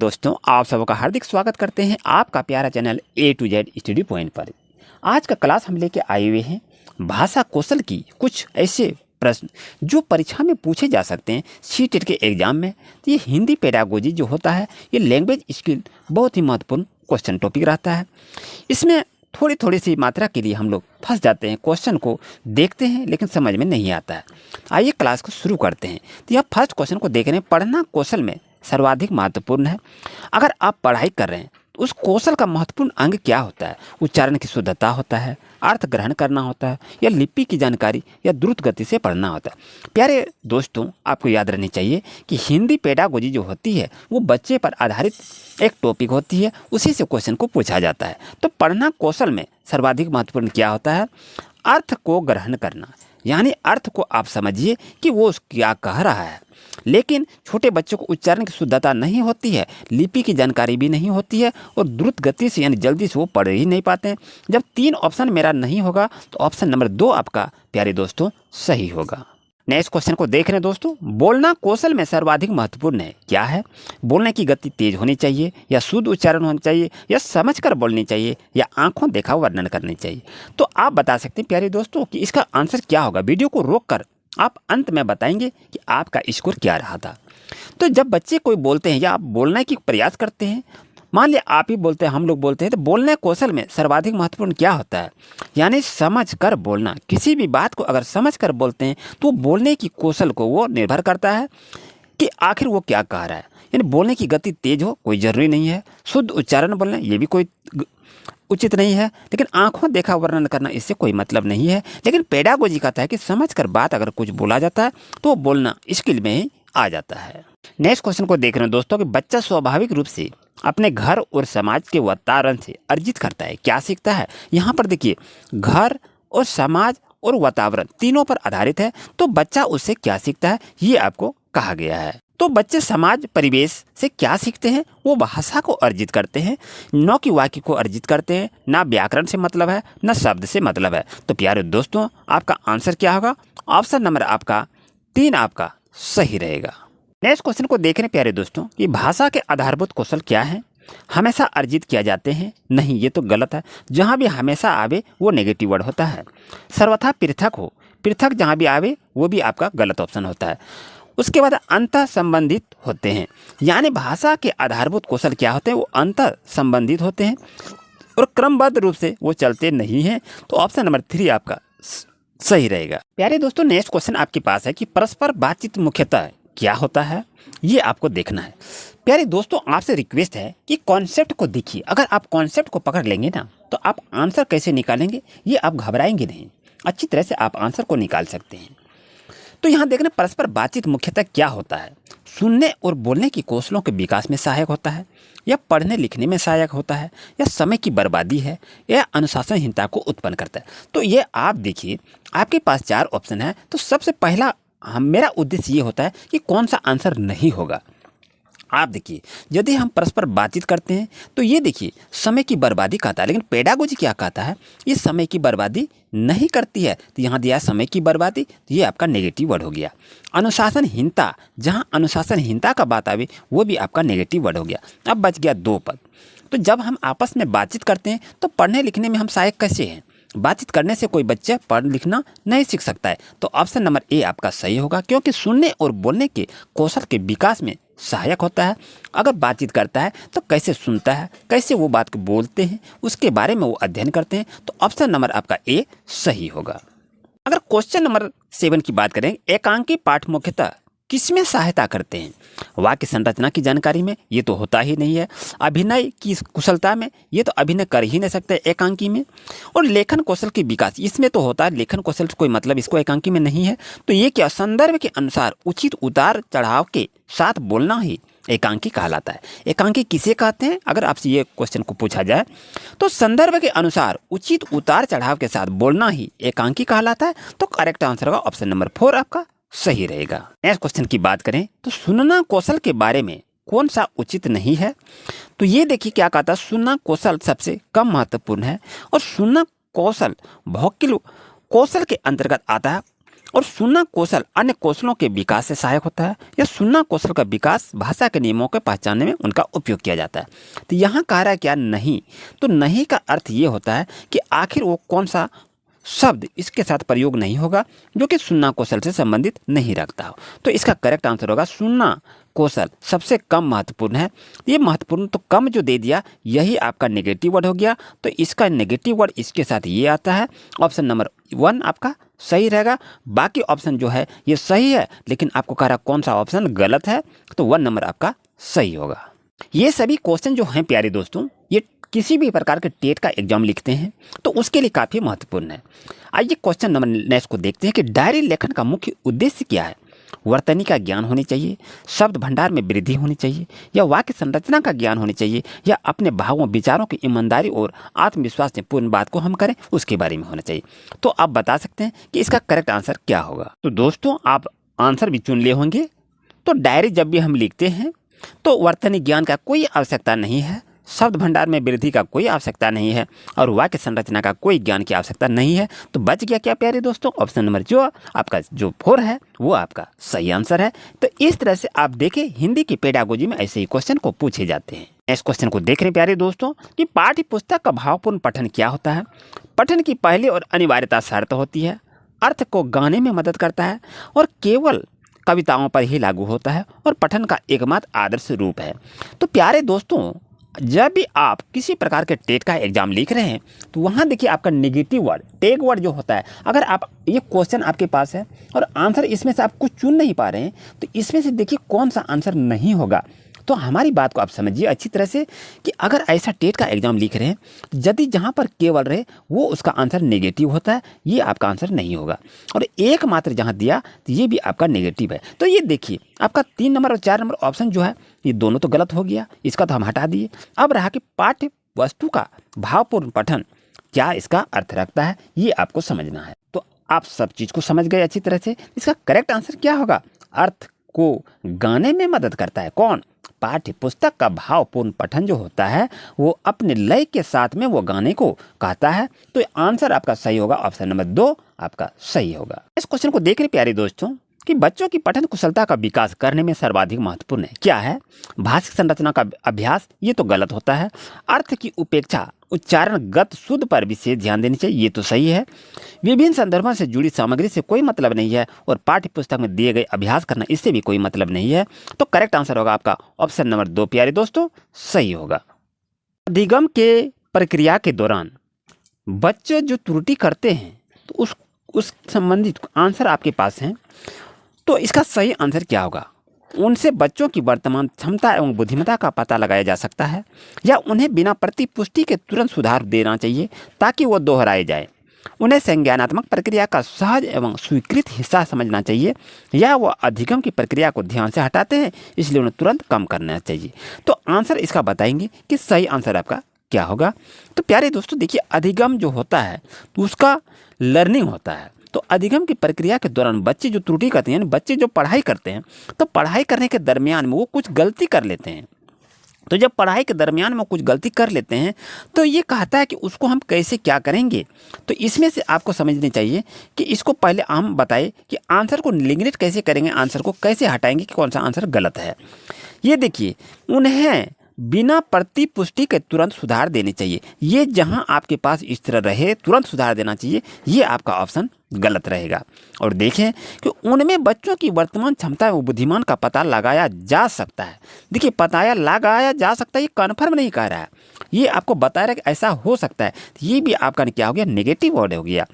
दोस्तों, आप सबका हार्दिक स्वागत करते हैं आपका प्यारा channel A to Z study point पर। आज का क्लास हम लेके आए हुए हैं भाषा कौशल की कुछ ऐसे प्रश्न जो परीक्षा में पूछे जा सकते हैं सीटेट के एग्जाम में। तो ये हिंदी पेडागोजी जो होता है, ये लैंग्वेज स्किल बहुत ही महत्वपूर्ण क्वेश्चन टॉपिक रहता है। इसमें थोड़ी थोड़ी सी मात्रा के लिए हम लोग फंस जाते हैं, क्वेश्चन को देखते हैं लेकिन समझ में नहीं आता है। आइए क्लास को शुरू करते हैं। तो यह फर्स्ट क्वेश्चन को देख रहे हैं, पढ़ना कौशल में सर्वाधिक महत्वपूर्ण है। अगर आप पढ़ाई कर रहे हैं तो उस कौशल का महत्वपूर्ण अंग क्या होता है? उच्चारण की शुद्धता होता है, अर्थ ग्रहण करना होता है, या लिपि की जानकारी, या द्रुत गति से पढ़ना होता है। प्यारे दोस्तों, आपको याद रहनी चाहिए कि हिंदी पेडागोजी जो होती है वो बच्चे पर आधारित एक टॉपिक होती है, उसी से क्वेश्चन को पूछा जाता है। तो पढ़ना कौशल में सर्वाधिक महत्वपूर्ण क्या होता है? अर्थ को ग्रहण करना, यानी अर्थ को आप समझिए कि वो क्या कह रहा है। लेकिन छोटे बच्चों को उच्चारण की शुद्धता नहीं होती है, लिपि की जानकारी भी नहीं होती है, और द्रुत गति से यानी जल्दी से वो पढ़ ही नहीं पाते हैं। जब 3 ऑप्शन मेरा नहीं होगा तो ऑप्शन नंबर 2 आपका प्यारे दोस्तों सही होगा। नेक्स्ट क्वेश्चन को देख रहे हैं दोस्तों, बोलना कौशल में सर्वाधिक महत्वपूर्ण है क्या है? बोलने की गति तेज होनी चाहिए, या शुद्ध उच्चारण होना चाहिए, या समझकर बोलनी चाहिए, या आंखों देखा वर्णन करनी चाहिए? तो आप बता सकते हैं प्यारे दोस्तों कि इसका आंसर क्या होगा। वीडियो को रोककर आप अंत में बताएंगे कि आपका स्कोर क्या रहा था। तो जब बच्चे कोई बोलते हैं या आप बोलने की प्रयास करते हैं, मान लिया आप ही बोलते हैं, हम लोग बोलते हैं, तो बोलने कौशल में सर्वाधिक महत्वपूर्ण क्या होता है? यानी समझ कर बोलना। किसी भी बात को अगर समझ कर बोलते हैं तो बोलने की कौशल को वो निर्भर करता है कि आखिर वो क्या कह रहा है। यानी बोलने की गति तेज हो कोई ज़रूरी नहीं है, शुद्ध उच्चारण बोलना ये भी कोई उचित नहीं है, लेकिन आंखों देखा वर्णन करना इससे कोई मतलब नहीं है। लेकिन पेडागोजी कहता है कि समझकर बात अगर कुछ बोला जाता है तो बोलना स्किल में ही आ जाता है। नेक्स्ट क्वेश्चन को देख रहे हैं दोस्तों कि बच्चा स्वाभाविक रूप से अपने घर और समाज के वातावरण से अर्जित करता है क्या सीखता है? यहाँ पर देखिए, घर और समाज और वातावरण तीनों पर आधारित है, तो बच्चा उससे क्या सीखता है ये आपको कहा गया है। तो बच्चे समाज परिवेश से क्या सीखते हैं? वो भाषा को अर्जित करते हैं, न कि वाक्य को अर्जित करते हैं। ना व्याकरण से मतलब है, न शब्द से मतलब है। तो प्यारे दोस्तों, आपका आंसर क्या होगा? ऑप्शन नंबर आपका 3 आपका सही रहेगा। नेक्स्ट क्वेश्चन को देख रहे हैं प्यारे दोस्तों कि भाषा के आधारभूत कौशल क्या है? हमेशा अर्जित किया जाते हैं, नहीं ये तो गलत है। जहाँ भी हमेशा आवे वो नेगेटिव वर्ड होता है। सर्वथा पृथक हो, पृथक जहाँ भी आवे वो भी आपका गलत ऑप्शन होता है। उसके बाद अंतर संबंधित होते हैं, यानी भाषा के आधारभूत कौशल क्या होते हैं? वो अंतर संबंधित होते हैं और क्रमबद्ध रूप से वो चलते नहीं हैं। तो ऑप्शन नंबर 3 आपका सही रहेगा। प्यारे दोस्तों, नेक्स्ट क्वेश्चन आपके पास है कि परस्पर बातचीत मुख्यतः क्या होता है, ये आपको देखना है। प्यारे दोस्तों, आपसे रिक्वेस्ट है कि कॉन्सेप्ट को देखिए। अगर आप कॉन्सेप्ट को पकड़ लेंगे ना तो आप आंसर कैसे निकालेंगे ये आप घबराएंगे नहीं, अच्छी तरह से आप आंसर को निकाल सकते हैं। तो यहाँ देखना, परस्पर बातचीत मुख्यतः क्या होता है? सुनने और बोलने की कौशलों के विकास में सहायक होता है, या पढ़ने लिखने में सहायक होता है, या समय की बर्बादी है, या अनुशासनहीनता को उत्पन्न करता है। तो ये आप देखिए, आपके पास 4 ऑप्शन है। तो सबसे पहला मेरा उद्देश्य ये होता है कि कौन सा आंसर नहीं होगा। आप देखिए, यदि हम परस्पर बातचीत करते हैं तो ये देखिए समय की बर्बादी कहता है, लेकिन पेडागोजी क्या कहता है? ये समय की बर्बादी नहीं करती है। तो यहाँ दिया समय की बर्बादी, तो ये आपका नेगेटिव वर्ड हो गया। अनुशासनहीनता, जहाँ अनुशासनहीनता का बात आवे वो भी आपका नेगेटिव वर्ड हो गया। अब बच गया 2 पद। तो जब हम आपस में बातचीत करते हैं तो पढ़ने लिखने में हम सहायक कैसे हैं? बातचीत करने से कोई बच्चा पढ़ लिखना नहीं सीख सकता है। तो ऑप्शन नंबर ए आपका सही होगा, क्योंकि सुनने और बोलने के कौशल के विकास में सहायक होता है। अगर बातचीत करता है तो कैसे सुनता है, कैसे वो बात को बोलते हैं, उसके बारे में वो अध्ययन करते हैं। तो ऑप्शन नंबर आपका ए सही होगा। अगर क्वेश्चन नंबर 7 की बात करें, एकांकी पाठ मुख्यतः किसमें सहायता करते हैं? वाक्य संरचना की जानकारी में, ये तो होता ही नहीं है। अभिनय की कुशलता में, ये तो अभिनय कर ही नहीं सकते एकांकी में। और लेखन कौशल के विकास, इसमें तो होता है। लेखन कौशल से कोई मतलब इसको एकांकी में नहीं है। तो ये क्या, संदर्भ के अनुसार उचित उतार चढ़ाव के साथ बोलना ही एकांकी कहलाता है। एकांकी किसे कहते हैं? अगर आपसे ये क्वेश्चन को पूछा जाए तो संदर्भ के अनुसार उचित उतार चढ़ाव के साथ बोलना ही एकांकी कहलाता है। तो करेक्ट आंसर होगा ऑप्शन नंबर 4 आपका सही रहेगा। नेक्स्ट क्वेश्चन की बात करें तो सुनना कौशल के बारे में कौन सा उचित नहीं है? तो ये देखिए क्या कहता है, सुनना कौशल सबसे कम महत्वपूर्ण है, और सुनना कौशल भौतिक कौशल के अंतर्गत आता है। और सुनना कौशल अन्य कौशलों के विकास से सहायक होता है। यह सुनना कौशल का विकास भाषा के नियमों को पहचानने में उनका उपयोग किया जाता है। तो यहाँ कह रहा है क्या, नहीं। तो नहीं का अर्थ ये होता है कि आखिर वो कौन सा शब्द इसके साथ प्रयोग नहीं होगा जो कि सुनना कौशल से संबंधित नहीं रखता हो। तो इसका करेक्ट आंसर होगा सुनना कौशल सबसे कम महत्वपूर्ण है। ये महत्वपूर्ण तो कम जो दे दिया यही आपका नेगेटिव वर्ड हो गया। तो इसका नेगेटिव वर्ड इसके साथ ये आता है। ऑप्शन नंबर 1 आपका सही रहेगा। बाकी ऑप्शन जो है ये सही है, लेकिन आपको कह रहा कौन सा ऑप्शन गलत है, तो 1 नंबर आपका सही होगा। ये सभी क्वेश्चन जो हैं प्यारे दोस्तों, ये किसी भी प्रकार के टेट का एग्जाम लिखते हैं तो उसके लिए काफ़ी महत्वपूर्ण है। आइए क्वेश्चन नंबर नेक्स्ट को देखते हैं कि डायरी लेखन का मुख्य उद्देश्य क्या है। वर्तनी का ज्ञान होनी चाहिए, शब्द भंडार में वृद्धि होनी चाहिए, या वाक्य संरचना का ज्ञान होनी चाहिए, या अपने भावों विचारों की ईमानदारी और आत्मविश्वास से पूर्ण बात को हम करें उसके बारे में होना चाहिए। तो आप बता सकते हैं कि इसका करेक्ट आंसर क्या होगा। तो दोस्तों आप आंसर भी चुन लिए होंगे। तो डायरी जब भी हम लिखते हैं तो वर्तनी ज्ञान का कोई आवश्यकता नहीं है, शब्द भंडार में वृद्धि का कोई आवश्यकता नहीं है, और वाक्य संरचना का कोई ज्ञान की आवश्यकता नहीं है। तो बच गया क्या प्यारे दोस्तों, ऑप्शन नंबर जो आपका जो 4 है वो आपका सही आंसर है। तो इस तरह से आप देखें हिंदी की पेडागोजी में ऐसे ही क्वेश्चन को पूछे जाते हैं। इस क्वेश्चन को देख रहे हैं प्यारे दोस्तों कि पाठ्य पुस्तक का भावपूर्ण पठन क्या होता है। पठन की पहली और अनिवार्यता शर्त होती है, अर्थ को गाने में मदद करता है और केवल कविताओं पर ही लागू होता है, और पठन का एकमात्र आदर्श रूप है। तो प्यारे दोस्तों जब भी आप किसी प्रकार के टेट का एग्जाम लिख रहे हैं तो वहाँ देखिए आपका नेगेटिव वर्ड टेग वर्ड जो होता है, अगर आप ये क्वेश्चन आपके पास है और आंसर इसमें से आप कुछ चुन नहीं पा रहे हैं तो इसमें से देखिए कौन सा आंसर नहीं होगा। तो हमारी बात को आप समझिए अच्छी तरह से कि अगर ऐसा टेट का एग्जाम लिख रहे हैं, यदि जहाँ पर केवल रहे वो उसका आंसर नेगेटिव होता है, ये आपका आंसर नहीं होगा। और एकमात्र जहाँ दिया तो ये भी आपका नेगेटिव है। तो ये देखिए आपका 3 नंबर और 4 नंबर ऑप्शन जो है ये दोनों तो गलत हो गया, इसका तो हम हटा दिए। अब रहा कि पाठ्य वस्तु का भावपूर्ण पठन क्या इसका अर्थ रखता है, ये आपको समझना है। तो आप सब चीज़ को समझ गए अच्छी तरह से। इसका करेक्ट आंसर क्या होगा, अर्थ को गाने में मदद करता है। कौन, पाठ्य पुस्तक का भावपूर्ण पठन जो होता है वो अपने लय के साथ में वो गाने को कहता है। तो आंसर आपका सही होगा, ऑप्शन नंबर 2 आपका सही होगा। इस क्वेश्चन को देख रहे प्यारे दोस्तों कि बच्चों की पठन कुशलता का विकास करने में सर्वाधिक महत्वपूर्ण है क्या है, भाषिक संरचना का अभ्यास, ये तो गलत होता है। अर्थ की उपेक्षा उच्चारणगत शुद्ध पर विशेष ध्यान देनी चाहिए, ये तो सही है। विभिन्न संदर्भों से जुड़ी सामग्री से कोई मतलब नहीं है, और पाठ्य पुस्तक में दिए गए अभ्यास करना इससे भी कोई मतलब नहीं है। तो करेक्ट आंसर होगा आपका ऑप्शन नंबर 2 प्यारे दोस्तों सही होगा। अधिगम के प्रक्रिया के दौरान बच्चे जो त्रुटि करते हैं तो उस संबंधित आंसर आपके पास हैं। तो इसका सही आंसर क्या होगा, उनसे बच्चों की वर्तमान क्षमता एवं बुद्धिमत्ता का पता लगाया जा सकता है, या उन्हें बिना प्रतिपुष्टि के तुरंत सुधार देना चाहिए ताकि वो दोहराए जाए। उन्हें संज्ञानात्मक प्रक्रिया का सहज एवं स्वीकृत हिस्सा समझना चाहिए, या वो अधिगम की प्रक्रिया को ध्यान से हटाते हैं इसलिए उन्हें तुरंत कम करना चाहिए। तो आंसर इसका बताएंगे कि सही आंसर आपका क्या होगा। तो प्यारे दोस्तों देखिए अधिगम जो होता है तो उसका लर्निंग होता है। तो अधिगम की प्रक्रिया के दौरान बच्चे जो त्रुटि करते हैं, यानी बच्चे जो पढ़ाई करते हैं तो पढ़ाई करने के दरमियान में वो कुछ गलती कर लेते हैं। तो जब पढ़ाई के दरमियान में कुछ गलती कर लेते हैं तो ये कहता है कि उसको हम कैसे क्या करेंगे। तो इसमें से आपको समझनी चाहिए कि इसको पहले हम बताएं कि आंसर को एलिमिनेट कैसे करेंगे, आंसर को कैसे हटाएंगे कि कौन सा आंसर गलत है। ये देखिए उन्हें बिना प्रतिपुष्टि के तुरंत सुधार देने चाहिए, ये जहां आपके पास इस तरह रहे तुरंत सुधार देना चाहिए, ये आपका ऑप्शन गलत रहेगा। और देखें कि उनमें बच्चों की वर्तमान क्षमता व बुद्धिमान का पता लगाया जा सकता है। देखिए पताया लगाया जा सकता है, ये कन्फर्म नहीं कह रहा है, ये आपको बता रहा है कि ऐसा हो सकता है। ये भी आपका क्या हो गया, नेगेटिव वर्ड हो गया।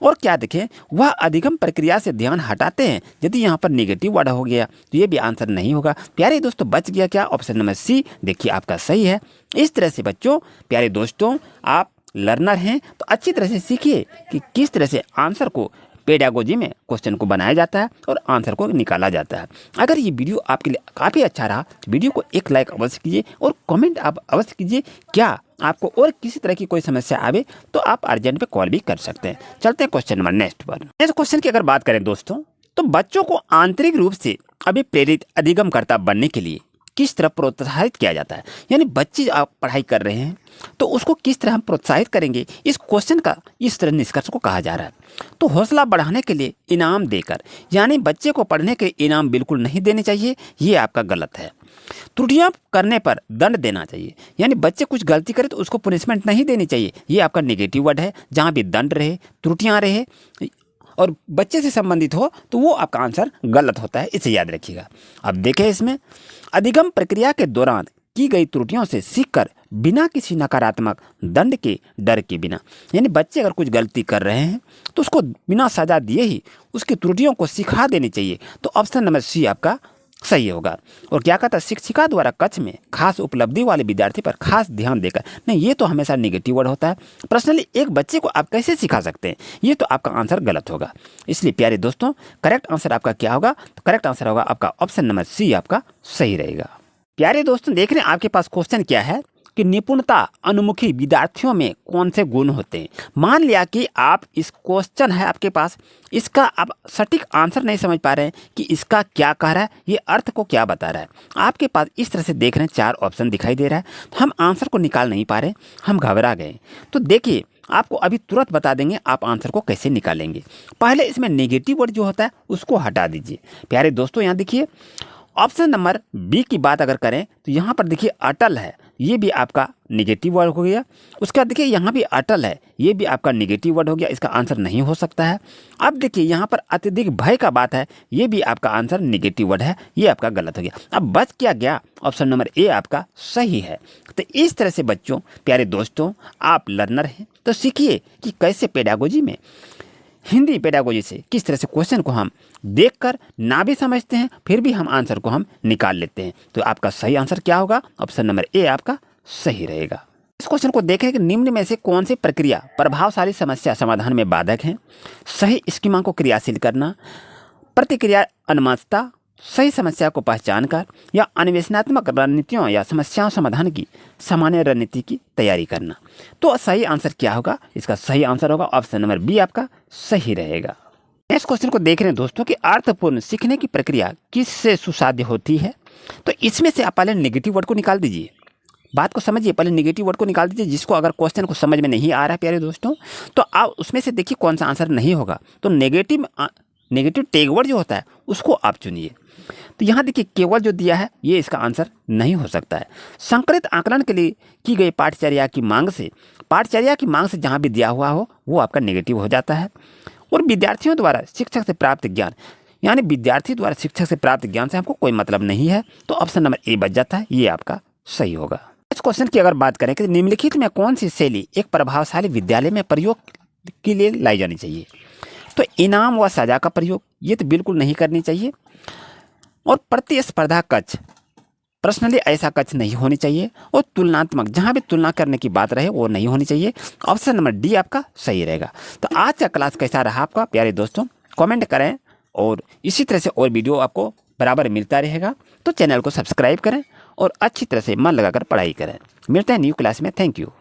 और क्या देखें वह अधिगम प्रक्रिया से ध्यान हटाते हैं, यदि यहाँ पर नेगेटिव वर्ड हो गया तो ये भी आंसर नहीं होगा। प्यारे दोस्तों बच गया क्या, ऑप्शन नंबर सी देखिए आपका सही है। इस तरह से बच्चों प्यारे दोस्तों आप लर्नर हैं तो अच्छी तरह से सीखिए कि किस तरह से आंसर को पेडागोजी में क्वेश्चन को बनाया जाता है और आंसर को निकाला जाता है। अगर ये वीडियो आपके लिए काफ़ी अच्छा रहा तो वीडियो को एक लाइक अवश्य कीजिए और कमेंट आप अवश्य कीजिए। क्या आपको और किसी तरह की कोई समस्या आवे तो आप अर्जेंट पे कॉल भी कर सकते हैं। चलते हैं क्वेश्चन नंबर नेक्स्ट पर। नेक्स्ट क्वेश्चन की अगर बात करें दोस्तों तो बच्चों को आंतरिक रूप से अभिप्रेरित अधिगमकर्ता बनने के लिए किस तरह प्रोत्साहित किया जाता है। यानी बच्चे आप पढ़ाई कर रहे हैं तो उसको किस तरह हम प्रोत्साहित करेंगे, इस क्वेश्चन का इस तरह निष्कर्ष को कहा जा रहा है। तो हौसला बढ़ाने के लिए इनाम देकर, यानी बच्चे को पढ़ने के इनाम बिल्कुल नहीं देने चाहिए, ये आपका गलत है। त्रुटियां करने पर दंड देना चाहिए, यानी बच्चे कुछ गलती करे तो उसको पनिशमेंट नहीं देनी चाहिए, ये आपका नेगेटिव वर्ड है। जहाँ भी दंड रहे, त्रुटियां रहे और बच्चे से संबंधित हो तो वो आपका आंसर गलत होता है, इसे याद रखिएगा। अब देखें इसमें, अधिगम प्रक्रिया के दौरान की गई त्रुटियों से सीखकर बिना किसी नकारात्मक दंड के, डर के बिना, यानी बच्चे अगर कुछ गलती कर रहे हैं तो उसको बिना सजा दिए ही उसकी त्रुटियों को सिखा देनी चाहिए। तो ऑप्शन नंबर सी आपका सही होगा। और क्या कहता है, शिक्षिका द्वारा कक्ष में खास उपलब्धि वाले विद्यार्थी पर खास ध्यान देकर, नहीं ये तो हमेशा निगेटिव वर्ड होता है। पर्सनली एक बच्चे को आप कैसे सिखा सकते हैं, ये तो आपका आंसर गलत होगा। इसलिए प्यारे दोस्तों, करेक्ट आंसर आपका क्या होगा, तो करेक्ट आंसर होगा आपका ऑप्शन नंबर सी आपका सही रहेगा। प्यारे दोस्तों, देख रहे हैं आपके पास क्वेश्चन क्या है कि निपुणता अनुमुखी विद्यार्थियों में कौन से गुण होते हैं। मान लिया कि आप इस क्वेश्चन है आपके पास, इसका आप सटीक आंसर नहीं समझ पा रहे हैं कि इसका क्या कह रहा है, ये अर्थ को क्या बता रहा है। आपके पास इस तरह से देख रहे हैं 4 ऑप्शन दिखाई दे रहा है, तो हम आंसर को निकाल नहीं पा रहे, हम घबरा गए। तो देखिए, आपको अभी तुरंत बता देंगे आप आंसर को कैसे निकालेंगे। पहले इसमें नेगेटिव वर्ड जो होता है उसको हटा दीजिए। प्यारे दोस्तों, यहाँ देखिए ऑप्शन नंबर बी की बात अगर करें तो यहाँ पर देखिए अटल है, ये भी आपका निगेटिव वर्ड हो गया। उसके बाद देखिए यहाँ भी अटल है, ये भी आपका निगेटिव वर्ड हो गया, इसका आंसर नहीं हो सकता है। अब देखिए यहाँ पर अत्यधिक भय का बात है, ये भी आपका आंसर निगेटिव वर्ड है, ये आपका गलत हो गया। अब बच क्या गया, ऑप्शन नंबर ए आपका सही है। तो इस तरह से बच्चों, प्यारे दोस्तों, आप लर्नर हैं तो सीखिए कि कैसे पेडागोजी में, हिंदी पेडागोजी से किस तरह से क्वेश्चन को हम देखकर ना भी समझते हैं फिर भी हम आंसर को हम निकाल लेते हैं। तो आपका सही आंसर क्या होगा, ऑप्शन नंबर ए आपका सही रहेगा। इस क्वेश्चन को देखें कि निम्न में से कौन सी प्रक्रिया प्रभावशाली समस्या समाधान में बाधक है। सही स्कीमा को क्रियाशील करना, प्रतिक्रिया अनुमानता, सही समस्या को पहचान कर, या अन्वेषणात्मक रणनीतियों या समस्याओं समाधान की सामान्य रणनीति की तैयारी करना। तो सही आंसर क्या होगा, इसका सही आंसर होगा ऑप्शन नंबर बी आपका सही रहेगा। नेक्स्ट क्वेश्चन को देख रहे हैं दोस्तों कि अर्थपूर्ण सीखने की प्रक्रिया किससे सुसाध्य होती है। तो इसमें से आप पहले नेगेटिव वर्ड को निकाल दीजिए, बात को समझिए, पहले नेगेटिव वर्ड को निकाल दीजिए। जिसको अगर क्वेश्चन को समझ में नहीं आ रहा है प्यारे दोस्तों, तो आप उसमें से देखिए कौन सा आंसर नहीं होगा। तो नेगेटिव टैग वर्ड जो होता है उसको आप चुनिए। तो यहाँ देखिए केवल जो दिया है ये इसका आंसर नहीं हो सकता है। संकलित आकलन के लिए की गई पाठचर्या की मांग से जहाँ भी दिया हुआ हो वो आपका नेगेटिव हो जाता है। और विद्यार्थियों द्वारा शिक्षक से प्राप्त ज्ञान, यानी विद्यार्थी द्वारा शिक्षक से प्राप्त ज्ञान से हमको कोई मतलब नहीं है, तो ऑप्शन नंबर ए बच जाता है, ये आपका सही होगा। इस क्वेश्चन की अगर बात करें कि निम्नलिखित में कौन सी शैली एक प्रभावशाली विद्यालय में प्रयोग के लिए लाई जानी चाहिए। तो इनाम व सजा का प्रयोग ये तो बिल्कुल नहीं करनी चाहिए। और प्रतिस्पर्धा कक्ष, पर्सनली ऐसा कक्ष नहीं होनी चाहिए। और तुलनात्मक, जहाँ भी तुलना करने की बात रहे वो नहीं होनी चाहिए। ऑप्शन नंबर डी आपका सही रहेगा। तो आज का क्लास कैसा रहा आपका प्यारे दोस्तों, कमेंट करें। और इसी तरह से और वीडियो आपको बराबर मिलता रहेगा, तो चैनल को सब्सक्राइब करें और अच्छी तरह से मन लगाकर पढ़ाई करें। मिलते हैं न्यू क्लास में। Thank you.